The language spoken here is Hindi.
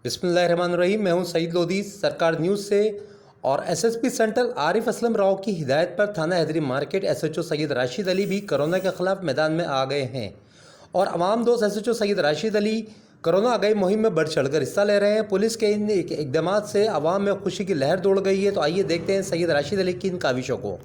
बिस्मिल्लाहिर्रहमानिर्रहीम। मैं हूं सईद लोधी, सरकार न्यूज़ से। और एसएसपी सेंट्रल आरिफ असलम राव की हिदायत पर थाना हैदरी मार्केट एसएचओ सैयद राशिद अली भी कोरोना के ख़िलाफ़ मैदान में आ गए हैं और अवाम दोस्त एसएचओ सैयद राशिद अली कोरोना आगाही मुहिम में बढ़ चढ़कर हिस्सा ले रहे हैं। पुलिस के इन इकदाम से अवाम में खुशी की लहर दौड़ गई है। तो आइए देखते हैं सैयद राशिद अली की इन काविशों को।